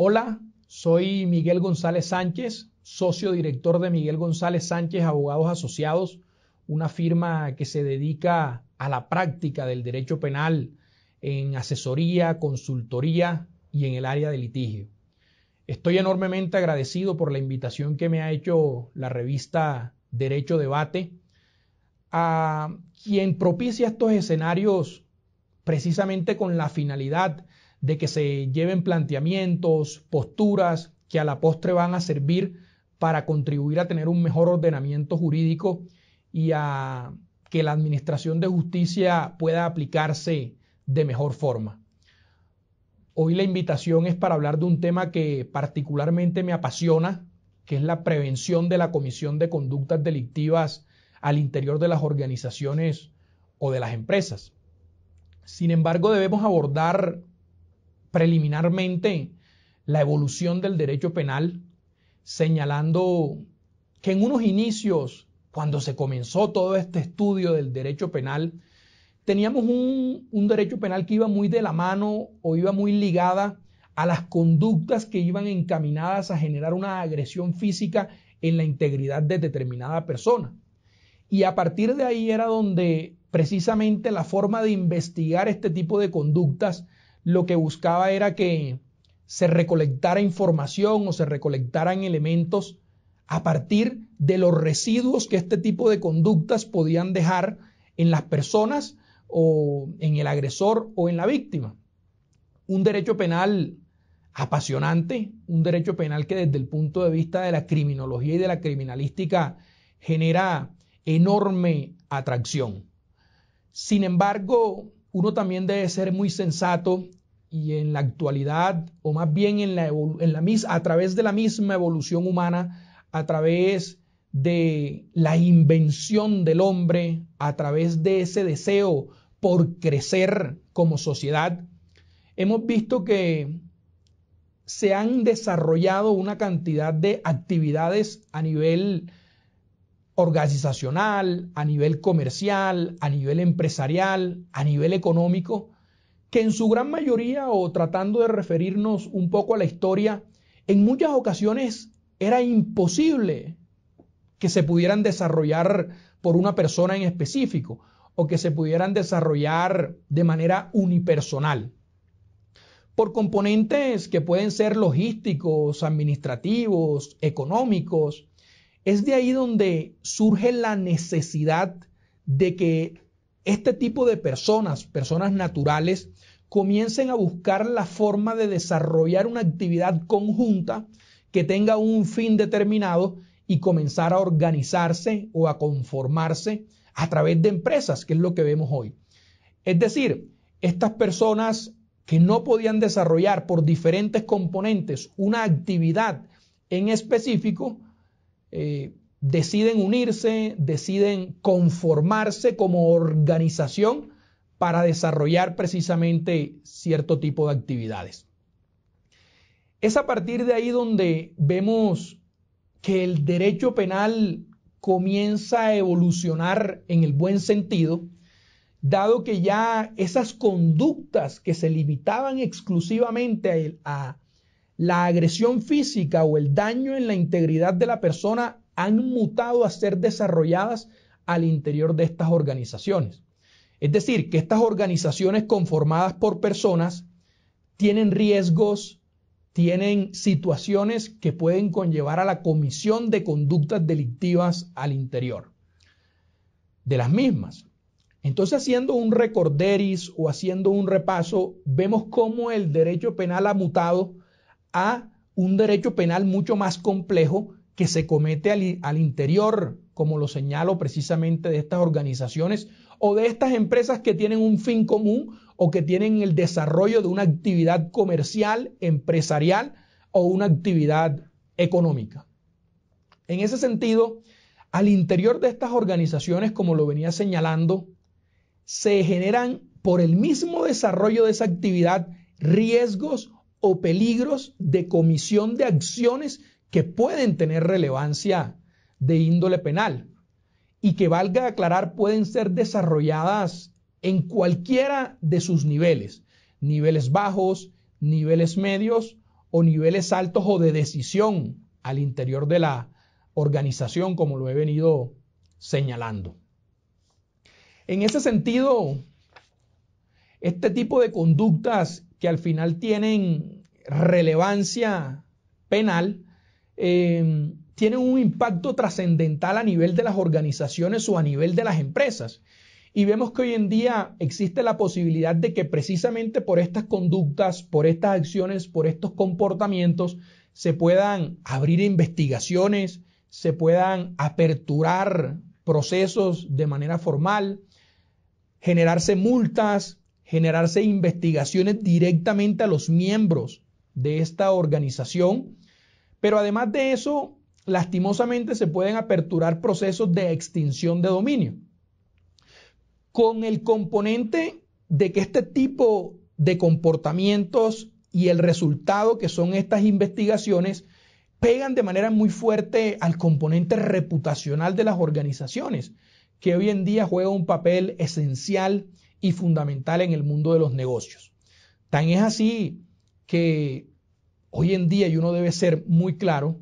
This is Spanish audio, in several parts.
Hola, soy Miguel González Sánchez, socio director de Miguel González Sánchez Abogados Asociados, una firma que se dedica a la práctica del derecho penal en asesoría, consultoría y en el área de litigio. Estoy enormemente agradecido por la invitación que me ha hecho la revista Derecho Debate, a quien propicia estos escenarios precisamente con la finalidad de que se lleven planteamientos, posturas que a la postre van a servir para contribuir a tener un mejor ordenamiento jurídico y a que la administración de justicia pueda aplicarse de mejor forma. Hoy la invitación es para hablar de un tema que particularmente me apasiona, que es la prevención de la comisión de conductas delictivas al interior de las organizaciones o de las empresas. Sin embargo, debemos abordar preliminarmente la evolución del derecho penal, señalando que en unos inicios, cuando se comenzó todo este estudio del derecho penal, teníamos un derecho penal que iba muy de la mano o iba muy ligada a las conductas que iban encaminadas a generar una agresión física en la integridad de determinada persona. Y a partir de ahí era donde precisamente la forma de investigar este tipo de conductas lo que buscaba era que se recolectara información o se recolectaran elementos a partir de los residuos que este tipo de conductas podían dejar en las personas o en el agresor o en la víctima. Un derecho penal apasionante, un derecho penal que desde el punto de vista de la criminología y de la criminalística genera enorme atracción. Sin embargo, uno también debe ser muy sensato y en la actualidad, o más bien a través de la misma evolución humana, a través de la invención del hombre, a través de ese deseo por crecer como sociedad, hemos visto que se han desarrollado una cantidad de actividades a nivel organizacional, a nivel comercial, a nivel empresarial, a nivel económico, que en su gran mayoría, o tratando de referirnos un poco a la historia, en muchas ocasiones era imposible que se pudieran desarrollar por una persona en específico o que se pudieran desarrollar de manera unipersonal. Por componentes que pueden ser logísticos, administrativos, económicos. Es de ahí donde surge la necesidad de que este tipo de personas naturales, comiencen a buscar la forma de desarrollar una actividad conjunta que tenga un fin determinado y comenzar a organizarse o a conformarse a través de empresas, que es lo que vemos hoy. Es decir, estas personas que no podían desarrollar por diferentes componentes una actividad en específico, deciden unirse, deciden conformarse como organización para desarrollar precisamente cierto tipo de actividades. Es a partir de ahí donde vemos que el derecho penal comienza a evolucionar en el buen sentido, dado que ya esas conductas que se limitaban exclusivamente a la agresión física o el daño en la integridad de la persona han mutado a ser desarrolladas al interior de estas organizaciones. Es decir, que estas organizaciones conformadas por personas tienen riesgos, tienen situaciones que pueden conllevar a la comisión de conductas delictivas al interior de las mismas. Entonces, haciendo un recorderis o haciendo un repaso, vemos cómo el derecho penal ha mutado a un derecho penal mucho más complejo que se comete al interior, como lo señalo precisamente de estas organizaciones o de estas empresas que tienen un fin común o que tienen el desarrollo de una actividad comercial, empresarial o una actividad económica. En ese sentido, al interior de estas organizaciones, como lo venía señalando, se generan por el mismo desarrollo de esa actividad riesgos o peligros de comisión de acciones que pueden tener relevancia de índole penal y que, valga aclarar, pueden ser desarrolladas en cualquiera de sus niveles, niveles bajos, niveles medios o niveles altos o de decisión al interior de la organización, como lo he venido señalando. En ese sentido, este tipo de conductas que al final tienen relevancia penal, tienen un impacto trascendental a nivel de las organizaciones o a nivel de las empresas. Y vemos que hoy en día existe la posibilidad de que precisamente por estas conductas, por estas acciones, por estos comportamientos, se puedan abrir investigaciones, se puedan aperturar procesos de manera formal, generarse multas, generarse investigaciones directamente a los miembros de esta organización. Pero además de eso, lastimosamente se pueden aperturar procesos de extinción de dominio, con el componente de que este tipo de comportamientos y el resultado que son estas investigaciones pegan de manera muy fuerte al componente reputacional de las organizaciones, que hoy en día juega un papel esencial y fundamental en el mundo de los negocios. Tan es así que hoy en día, y uno debe ser muy claro,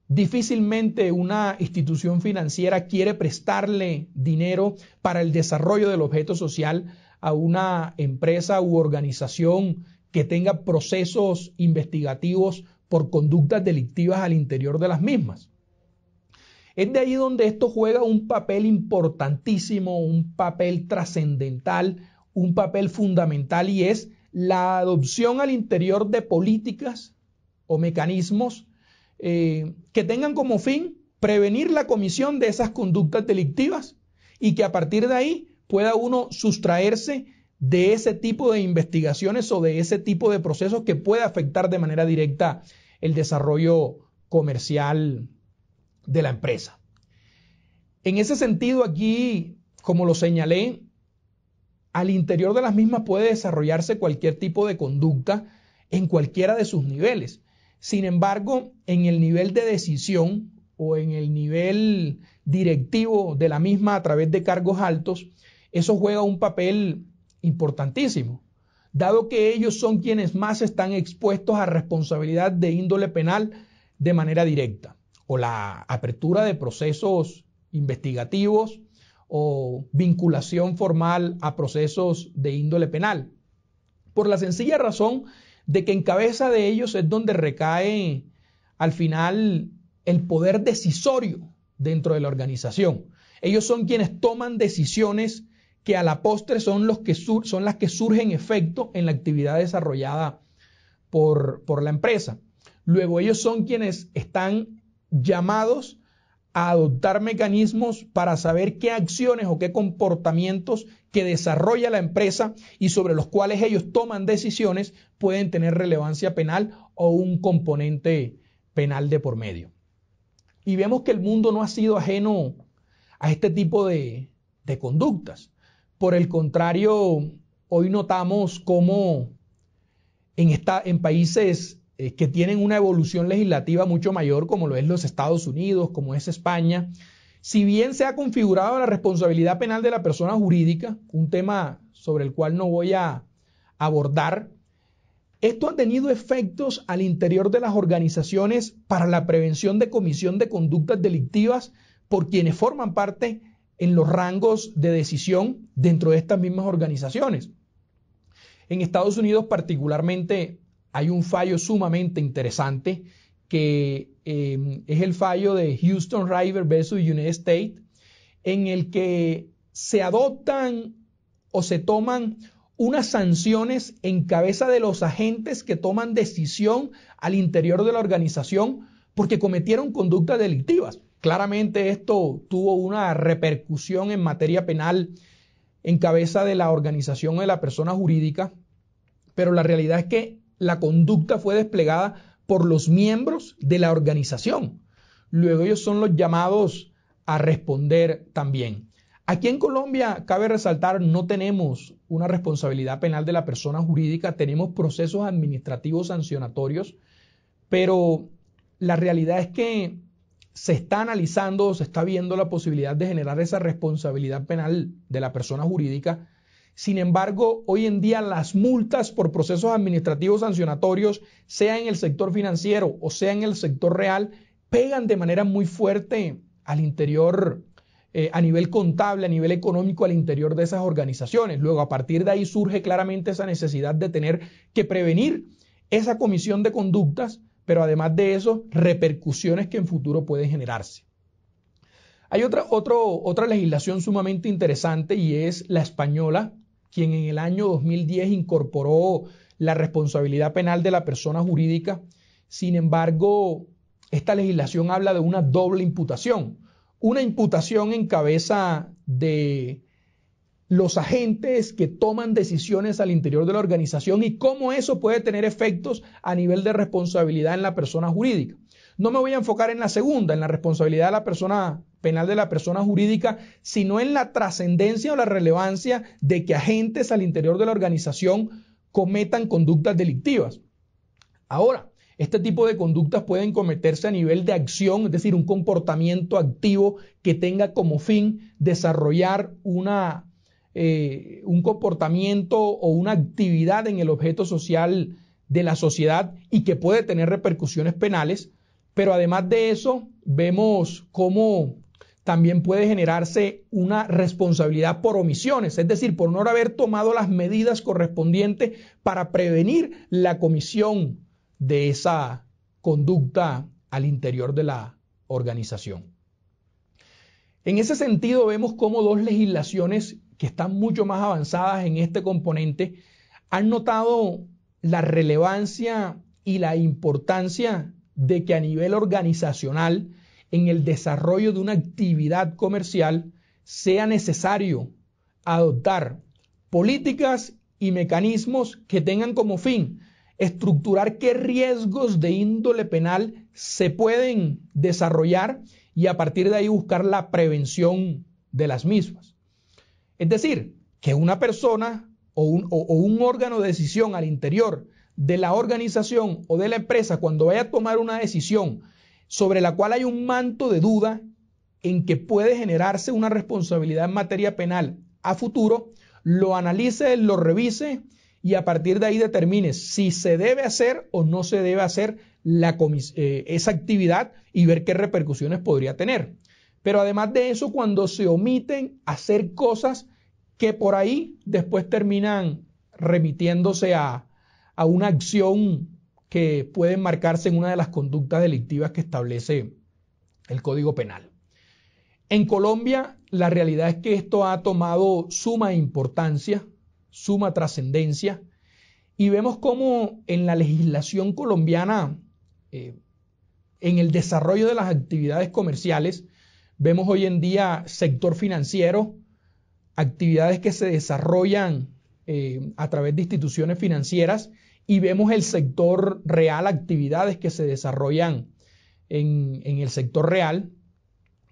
difícilmente una institución financiera quiere prestarle dinero para el desarrollo del objeto social a una empresa u organización que tenga procesos investigativos por conductas delictivas al interior de las mismas. Es de ahí donde esto juega un papel importantísimo, un papel trascendental, un papel fundamental, y es la adopción al interior de políticas o mecanismos que tengan como fin prevenir la comisión de esas conductas delictivas y que a partir de ahí pueda uno sustraerse de ese tipo de investigaciones o de ese tipo de procesos que puede afectar de manera directa el desarrollo comercial de la empresa. En ese sentido, aquí, como lo señalé, al interior de las mismas puede desarrollarse cualquier tipo de conducta en cualquiera de sus niveles. Sin embargo, en el nivel de decisión o en el nivel directivo de la misma a través de cargos altos, eso juega un papel importantísimo, dado que ellos son quienes más están expuestos a responsabilidad de índole penal de manera directa, o la apertura de procesos investigativos o vinculación formal a procesos de índole penal, por la sencilla razón de que en cabeza de ellos es donde recae al final el poder decisorio dentro de la organización. Ellos son quienes toman decisiones que a la postre son las que surgen efecto en la actividad desarrollada por la empresa. Luego ellos son quienes están llamados a adoptar mecanismos para saber qué acciones o qué comportamientos que desarrolla la empresa y sobre los cuales ellos toman decisiones pueden tener relevancia penal o un componente penal de por medio. Y vemos que el mundo no ha sido ajeno a este tipo de conductas. Por el contrario, hoy notamos cómo en países que tienen una evolución legislativa mucho mayor, como lo es los Estados Unidos, como es España, si bien se ha configurado la responsabilidad penal de la persona jurídica, un tema sobre el cual no voy a abordar, esto ha tenido efectos al interior de las organizaciones para la prevención de comisión de conductas delictivas por quienes forman parte en los rangos de decisión dentro de estas mismas organizaciones. En Estados Unidos particularmente hay un fallo sumamente interesante que es el fallo de Houston River versus United States, en el que se adoptan o se toman unas sanciones en cabeza de los agentes que toman decisión al interior de la organización porque cometieron conductas delictivas. Claramente esto tuvo una repercusión en materia penal en cabeza de la organización o de la persona jurídica, pero la realidad es que la conducta fue desplegada por los miembros de la organización. Luego ellos son los llamados a responder también. Aquí en Colombia, cabe resaltar, no tenemos una responsabilidad penal de la persona jurídica, tenemos procesos administrativos sancionatorios, pero la realidad es que se está analizando, se está viendo la posibilidad de generar esa responsabilidad penal de la persona jurídica Sin embargo, hoy en día las multas por procesos administrativos sancionatorios, sea en el sector financiero o sea en el sector real, pegan de manera muy fuerte al interior, a nivel contable, a nivel económico, al interior de esas organizaciones. Luego, a partir de ahí surge claramente esa necesidad de tener que prevenir esa comisión de conductas, pero además de eso, repercusiones que en futuro pueden generarse. Hay otra legislación sumamente interesante y es la española, quien en el año 2010 incorporó la responsabilidad penal de la persona jurídica. Sin embargo, esta legislación habla de una doble imputación. Una imputación en cabeza de los agentes que toman decisiones al interior de la organización y cómo eso puede tener efectos a nivel de responsabilidad en la persona jurídica. No me voy a enfocar en la segunda, en la responsabilidad de la persona penal de la persona jurídica, sino en la trascendencia o la relevancia de que agentes al interior de la organización cometan conductas delictivas. Ahora, este tipo de conductas pueden cometerse a nivel de acción, es decir, un comportamiento activo que tenga como fin desarrollar un comportamiento o una actividad en el objeto social de la sociedad y que puede tener repercusiones penales, pero además de eso vemos cómo también puede generarse una responsabilidad por omisiones, es decir, por no haber tomado las medidas correspondientes para prevenir la comisión de esa conducta al interior de la organización. En ese sentido, vemos cómo dos legislaciones que están mucho más avanzadas en este componente han notado la relevancia y la importancia de que a nivel organizacional, en el desarrollo de una actividad comercial, sea necesario adoptar políticas y mecanismos que tengan como fin estructurar qué riesgos de índole penal se pueden desarrollar y a partir de ahí buscar la prevención de las mismas. Es decir, que una persona o un órgano de decisión al interior de la organización o de la empresa, cuando vaya a tomar una decisión sobre la cual hay un manto de duda en que puede generarse una responsabilidad en materia penal a futuro, lo analice, lo revise y a partir de ahí determine si se debe hacer o no se debe hacer esa actividad y ver qué repercusiones podría tener. Pero además de eso, cuando se omiten hacer cosas que por ahí después terminan remitiéndose a una acción que puede marcarse en una de las conductas delictivas que establece el Código Penal. En Colombia, la realidad es que esto ha tomado suma importancia, suma trascendencia, y vemos cómo en la legislación colombiana, en el desarrollo de las actividades comerciales, vemos hoy en día sector financiero, actividades que se desarrollan a través de instituciones financieras, y vemos el sector real, actividades que se desarrollan en el sector real.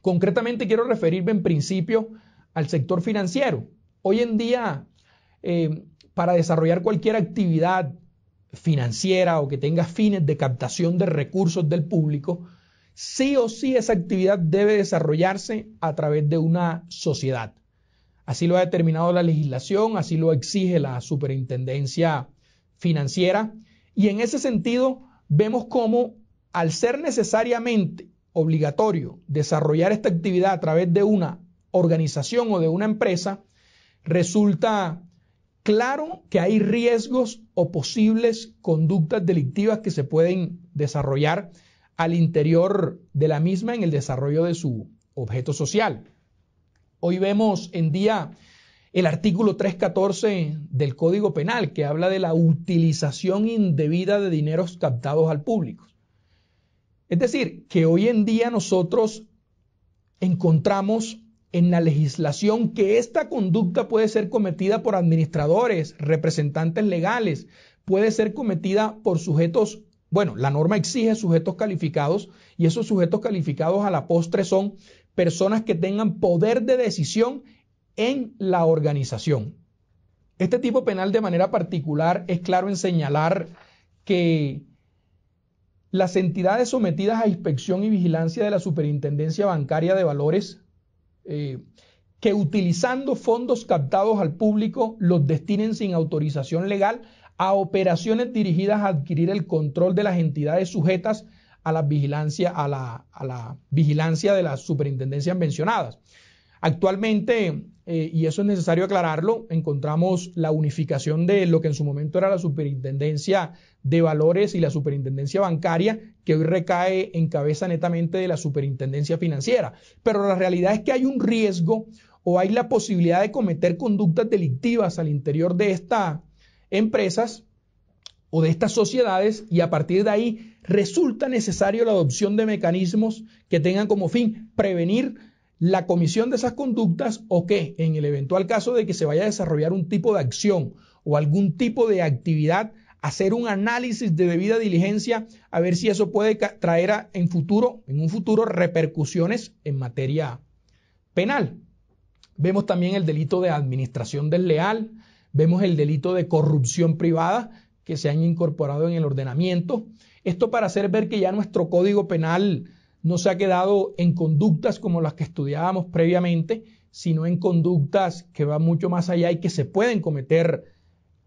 Concretamente quiero referirme en principio al sector financiero. Hoy en día, para desarrollar cualquier actividad financiera o que tenga fines de captación de recursos del público, sí o sí esa actividad debe desarrollarse a través de una sociedad. Así lo ha determinado la legislación, así lo exige la Superintendencia Financiera, y en ese sentido vemos cómo al ser necesariamente obligatorio desarrollar esta actividad a través de una organización o de una empresa, resulta claro que hay riesgos o posibles conductas delictivas que se pueden desarrollar al interior de la misma en el desarrollo de su objeto social. Hoy vemos en día el artículo 314 del Código Penal que habla de la utilización indebida de dineros captados al público. Es decir, que hoy en día nosotros encontramos en la legislación que esta conducta puede ser cometida por administradores, representantes legales, puede ser cometida por sujetos, bueno, la norma exige sujetos calificados y esos sujetos calificados a la postre son personas que tengan poder de decisión en la organización. Este tipo penal de manera particular es claro en señalar que las entidades sometidas a inspección y vigilancia de la Superintendencia Bancaria de Valores que utilizando fondos captados al público los destinen sin autorización legal a operaciones dirigidas a adquirir el control de las entidades sujetas a la vigilancia de las superintendencias mencionadas. Actualmente, y eso es necesario aclararlo, encontramos la unificación de lo que en su momento era la Superintendencia de Valores y la Superintendencia Bancaria, que hoy recae en cabeza netamente de la Superintendencia Financiera. Pero la realidad es que hay un riesgo o hay la posibilidad de cometer conductas delictivas al interior de estas empresas o de estas sociedades, y a partir de ahí resulta necesario la adopción de mecanismos que tengan como fin prevenir la comisión de esas conductas, o que en el eventual caso de que se vaya a desarrollar un tipo de acción o algún tipo de actividad, hacer un análisis de debida diligencia a ver si eso puede traer en un futuro repercusiones en materia penal. Vemos también el delito de administración desleal, vemos el delito de corrupción privada que se han incorporado en el ordenamiento. Esto para hacer ver que ya nuestro Código Penal no se ha quedado en conductas como las que estudiábamos previamente, sino en conductas que van mucho más allá y que se pueden cometer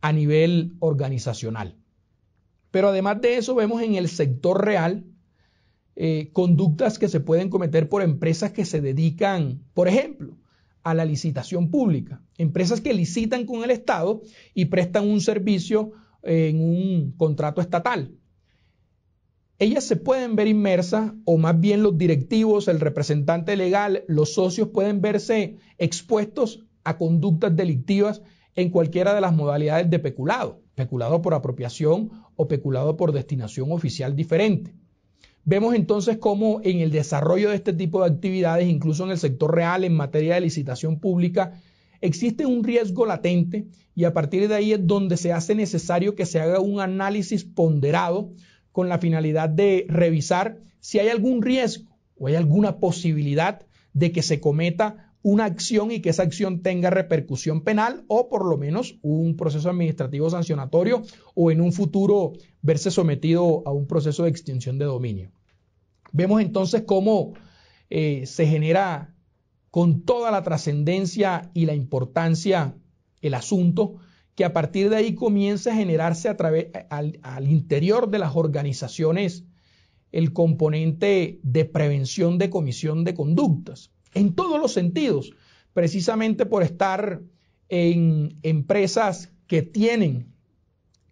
a nivel organizacional. Pero además de eso, vemos en el sector real conductas que se pueden cometer por empresas que se dedican, por ejemplo, a la licitación pública. Empresas que licitan con el Estado y prestan un servicio en un contrato estatal. Ellas se pueden ver inmersas, o más bien los directivos, el representante legal, los socios pueden verse expuestos a conductas delictivas en cualquiera de las modalidades de peculado, peculado por apropiación o peculado por destinación oficial diferente. Vemos entonces cómo en el desarrollo de este tipo de actividades, incluso en el sector real, en materia de licitación pública, existe un riesgo latente, y a partir de ahí es donde se hace necesario que se haga un análisis ponderado con la finalidad de revisar si hay algún riesgo o hay alguna posibilidad de que se cometa una acción y que esa acción tenga repercusión penal, o por lo menos un proceso administrativo sancionatorio, o en un futuro verse sometido a un proceso de extinción de dominio. Vemos entonces cómo se genera con toda la trascendencia y la importancia el asunto, que a partir de ahí comienza a generarse al interior de las organizaciones el componente de prevención de comisión de conductas, en todos los sentidos, precisamente por estar en empresas que tienen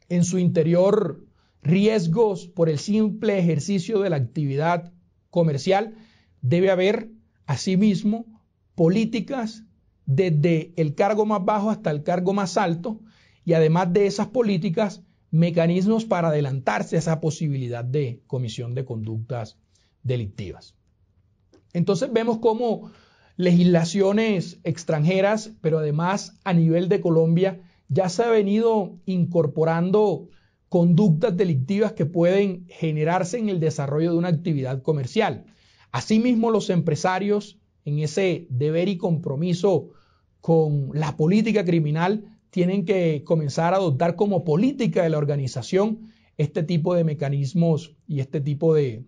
en su interior riesgos por el simple ejercicio de la actividad comercial. Debe haber, asimismo, políticas desde el cargo más bajo hasta el cargo más alto, y además de esas políticas, mecanismos para adelantarse a esa posibilidad de comisión de conductas delictivas. Entonces vemos cómo legislaciones extranjeras, pero además a nivel de Colombia, ya se ha venido incorporando conductas delictivas que pueden generarse en el desarrollo de una actividad comercial. Asimismo, los empresarios, en ese deber y compromiso con la política criminal, tienen que comenzar a adoptar como política de la organización este tipo de mecanismos y este tipo de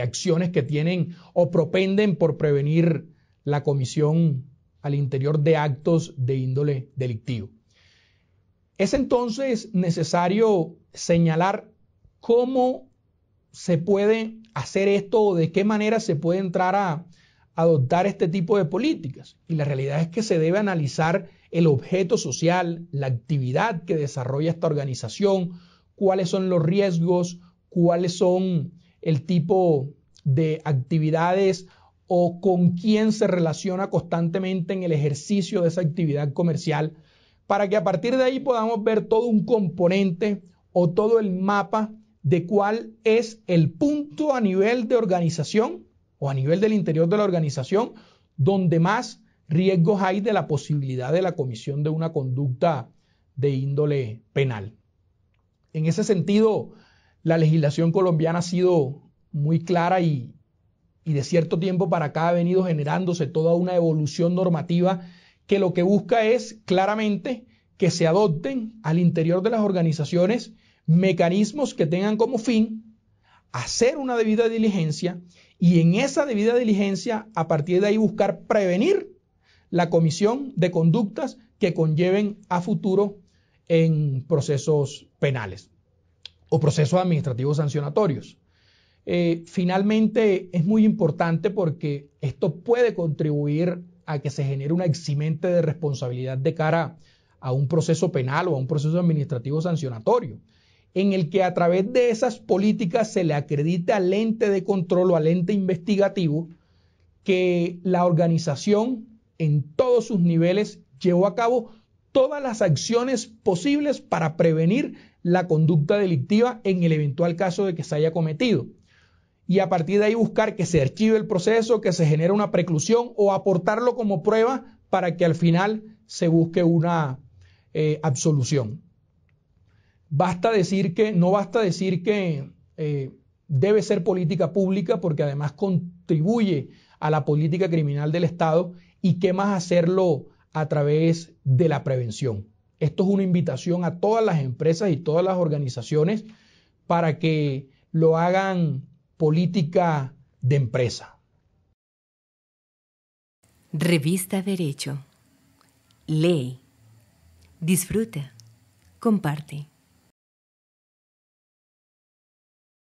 acciones que tienen o propenden por prevenir la comisión al interior de actos de índole delictivo. Es entonces necesario señalar cómo se puede hacer esto o de qué manera se puede entrar a adoptar este tipo de políticas. Y la realidad es que se debe analizar el objeto social, la actividad que desarrolla esta organización, cuáles son los riesgos, cuáles son el tipo de actividades o con quién se relaciona constantemente en el ejercicio de esa actividad comercial, para que a partir de ahí podamos ver todo un componente o todo el mapa de cuál es el punto a nivel de organización o a nivel del interior de la organización donde más riesgos hay de la posibilidad de la comisión de una conducta de índole penal. En ese sentido, la legislación colombiana ha sido muy clara y de cierto tiempo para acá ha venido generándose toda una evolución normativa que lo que busca es claramente que se adopten al interior de las organizaciones mecanismos que tengan como fin hacer una debida diligencia, y en esa debida diligencia, a partir de ahí, buscar prevenir la comisión de conductas que conlleven a futuro en procesos penales o procesos administrativos sancionatorios. Finalmente, es muy importante porque esto puede contribuir a que se genere una eximente de responsabilidad de cara a un proceso penal o a un proceso administrativo sancionatorio, en el que a través de esas políticas se le acredite al ente de control o al ente investigativo que la organización en todos sus niveles llevó a cabo todas las acciones posibles para prevenir la conducta delictiva en el eventual caso de que se haya cometido. Y a partir de ahí buscar que se archive el proceso, que se genere una preclusión o aportarlo como prueba para que al final se busque una absolución. No basta decir que debe ser política pública porque además contribuye a la política criminal del Estado y qué más hacerlo a través de la prevención. Esto es una invitación a todas las empresas y todas las organizaciones para que lo hagan política de empresa. Revista Derecho. Lee, disfruta, comparte.